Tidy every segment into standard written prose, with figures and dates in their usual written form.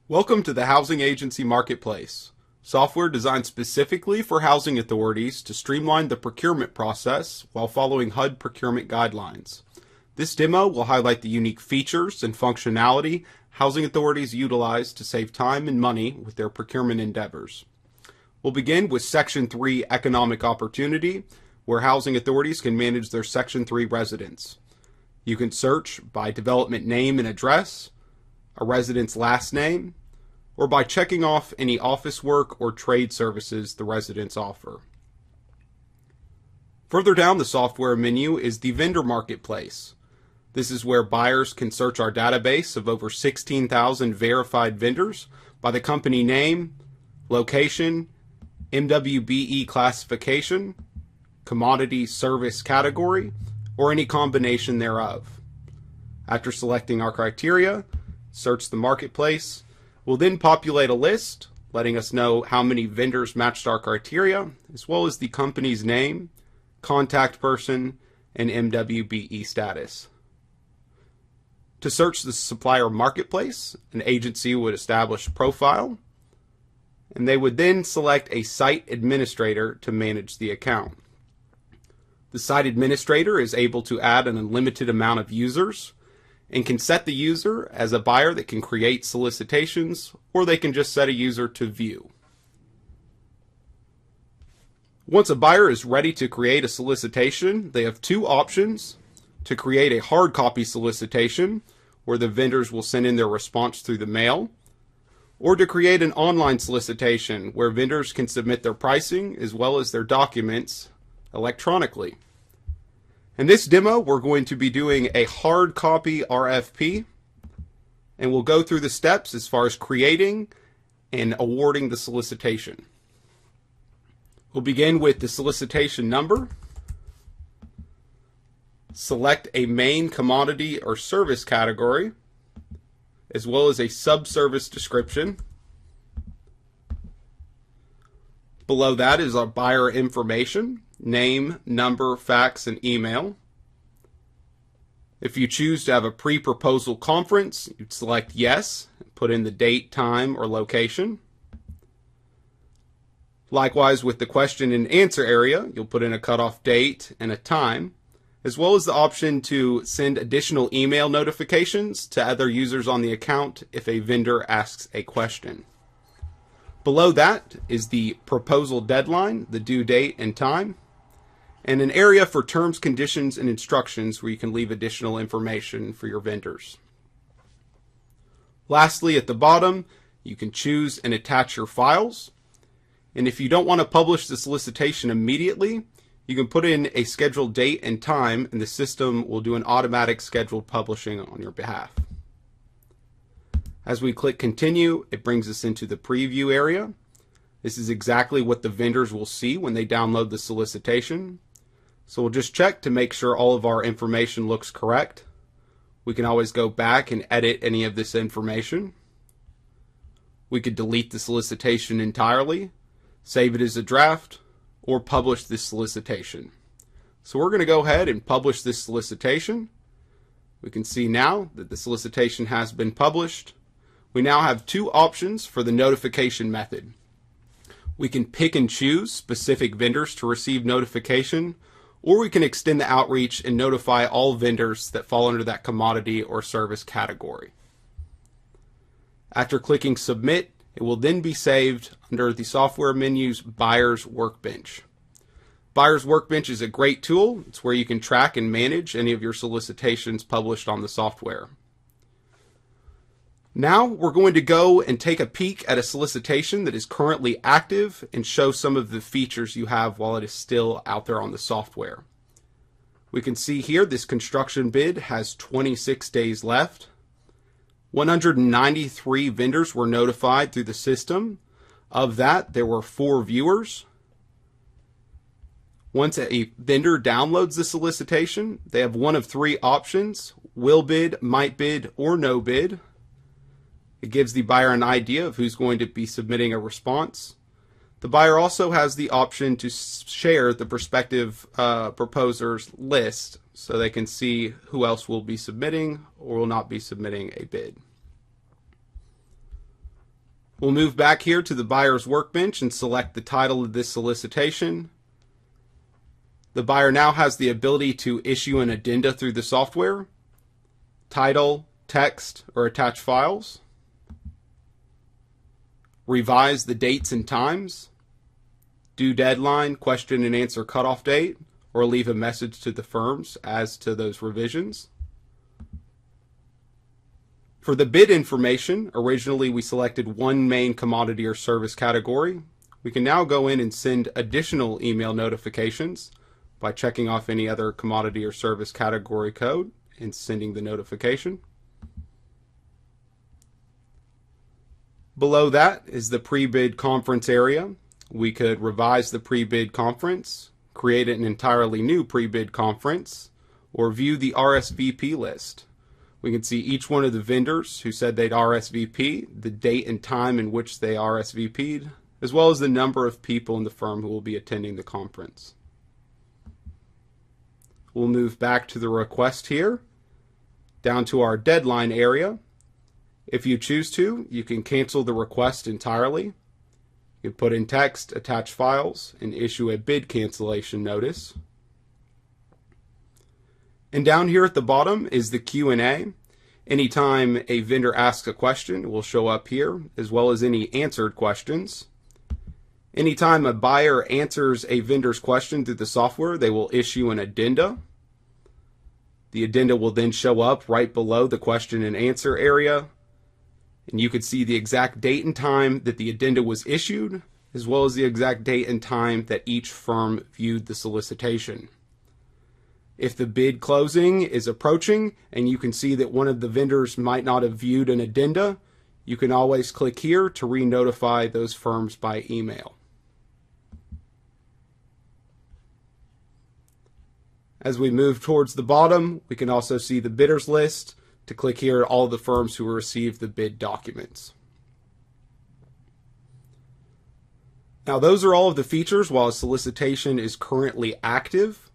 Welcome to the Housing Agency Marketplace, software designed specifically for housing authorities to streamline the procurement process while following HUD procurement guidelines. This demo will highlight the unique features and functionality housing authorities utilize to save time and money with their procurement endeavors. We'll begin with Section 3 Economic Opportunity, where housing authorities can manage their Section 3 residents. You can search by development name and address, a resident's last name, or by checking off any office work or trade services the residents offer. Further down the software menu is the Vendor Marketplace. This is where buyers can search our database of over 16,000 verified vendors by the company name, location, MWBE classification, commodity service category, or any combination thereof. After selecting our criteria, search the marketplace. We'll then populate a list, letting us know how many vendors matched our criteria, as well as the company's name, contact person, and MWBE status. To search the supplier marketplace, an agency would establish a profile, and they would then select a site administrator to manage the account. The site administrator is able to add an unlimited amount of users and can set the user as a buyer that can create solicitations, or they can just set a user to view. Once a buyer is ready to create a solicitation, they have two options: to create a hard copy solicitation, where the vendors will send in their response through the mail, or to create an online solicitation, where vendors can submit their pricing as well as their documents electronically. In this demo, we're going to be doing a hard copy RFP, and we'll go through the steps as far as creating and awarding the solicitation. We'll begin with the solicitation number. Select a main commodity or service category, as well as a subservice description. Below that is our buyer information: name, number, fax, and email. If you choose to have a pre-proposal conference, you'd select yes, put in the date, time, or location. Likewise, with the question and answer area, you'll put in a cutoff date and a time, as well as the option to send additional email notifications to other users on the account if a vendor asks a question. Below that is the proposal deadline, the due date and time, and an area for terms, conditions, and instructions where you can leave additional information for your vendors. Lastly, at the bottom, you can choose and attach your files. And if you don't want to publish the solicitation immediately, you can put in a scheduled date and time, and the system will do an automatic scheduled publishing on your behalf. As we click continue, it brings us into the preview area. This is exactly what the vendors will see when they download the solicitation. So we'll just check to make sure all of our information looks correct. We can always go back and edit any of this information. We could delete the solicitation entirely, save it as a draft, or publish this solicitation. So we're going to go ahead and publish this solicitation. We can see now that the solicitation has been published. We now have two options for the notification method. We can pick and choose specific vendors to receive notification, or we can extend the outreach and notify all vendors that fall under that commodity or service category. After clicking submit, it will then be saved under the software menu's Buyer's Workbench. Buyer's Workbench is a great tool. It's where you can track and manage any of your solicitations published on the software. Now we're going to go and take a peek at a solicitation that is currently active and show some of the features you have while it is still out there on the software. We can see here this construction bid has 26 days left. 193 vendors were notified through the system. Of that, there were 4 viewers. Once a vendor downloads the solicitation, they have one of 3 options: will bid, might bid, or no bid. It gives the buyer an idea of who's going to be submitting a response. The buyer also has the option to share the prospective proposers list so they can see who else will be submitting or will not be submitting a bid. We'll move back here to the buyer's workbench and select the title of this solicitation. The buyer now has the ability to issue an addenda through the software, title, text, or attach files, revise the dates and times, due deadline, question and answer cutoff date, or leave a message to the firms as to those revisions. For the bid information, originally we selected one main commodity or service category. We can now go in and send additional email notifications by checking off any other commodity or service category code and sending the notification. Below that is the pre-bid conference area. We could revise the pre-bid conference, create an entirely new pre-bid conference, or view the RSVP list. We can see each one of the vendors who said they'd RSVP, the date and time in which they RSVP'd, as well as the number of people in the firm who will be attending the conference. We'll move back to the request here, down to our deadline area. If you choose to, you can cancel the request entirely. You can put in text, attach files, and issue a bid cancellation notice. And down here at the bottom is the Q&A. Anytime a vendor asks a question, it will show up here, as well as any answered questions. Anytime a buyer answers a vendor's question through the software, they will issue an addenda. The addenda will then show up right below the question and answer area. And you can see the exact date and time that the addenda was issued, as well as the exact date and time that each firm viewed the solicitation. If the bid closing is approaching and you can see that one of the vendors might not have viewed an addenda, you can always click here to re-notify those firms by email. As we move towards the bottom, we can also see the bidders list. To click here, all the firms who received the bid documents. Now those are all of the features while a solicitation is currently active.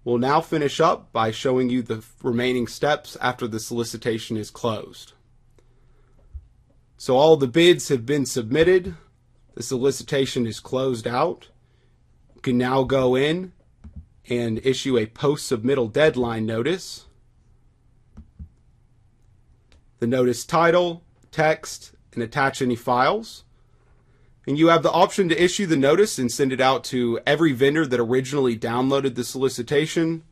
We'll now finish up by showing you the remaining steps after the solicitation is closed. So all the bids have been submitted. The solicitation is closed out. You can now go in and issue a post-submittal deadline notice. The notice title, text, and attach any files. And you have the option to issue the notice and send it out to every vendor that originally downloaded the solicitation,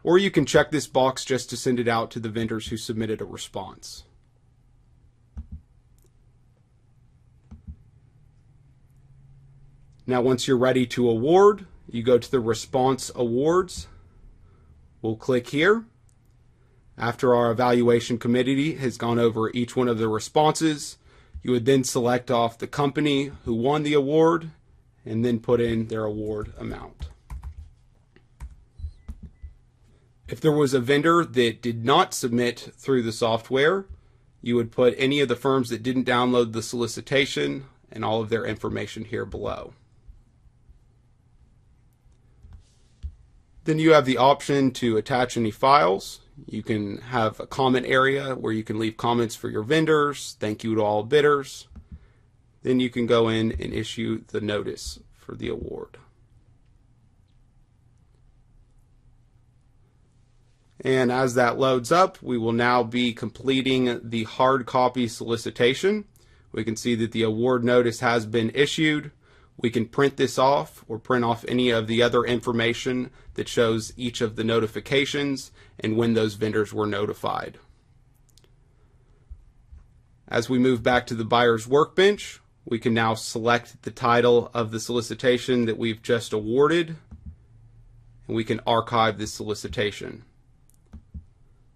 or you can check this box just to send it out to the vendors who submitted a response. Now once you're ready to award, you go to the Response Awards. We'll click here. After our evaluation committee has gone over each one of the responses, you would then select off the company who won the award and then put in their award amount. If there was a vendor that did not submit through the software, you would put any of the firms that didn't download the solicitation and all of their information here below. Then you have the option to attach any files. You can have a comment area where you can leave comments for your vendors. Thank you to all bidders. Then you can go in and issue the notice for the award. And as that loads up, we will now be completing the hard copy solicitation. We can see that the award notice has been issued. We can print this off or print off any of the other information that shows each of the notifications and when those vendors were notified. As we move back to the buyer's workbench, we can now select the title of the solicitation that we've just awarded, and we can archive this solicitation.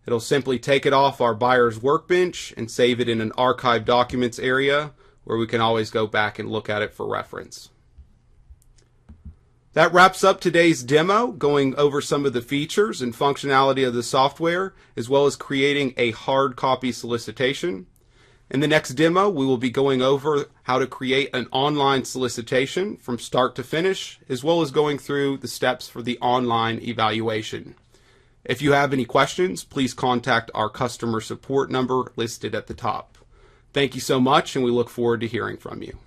It'll simply take it off our buyer's workbench and save it in an archive documents area where we can always go back and look at it for reference. That wraps up today's demo, going over some of the features and functionality of the software, as well as creating a hard copy solicitation. In the next demo, we will be going over how to create an online solicitation from start to finish, as well as going through the steps for the online evaluation. If you have any questions, please contact our customer support number listed at the top. Thank you so much, and we look forward to hearing from you.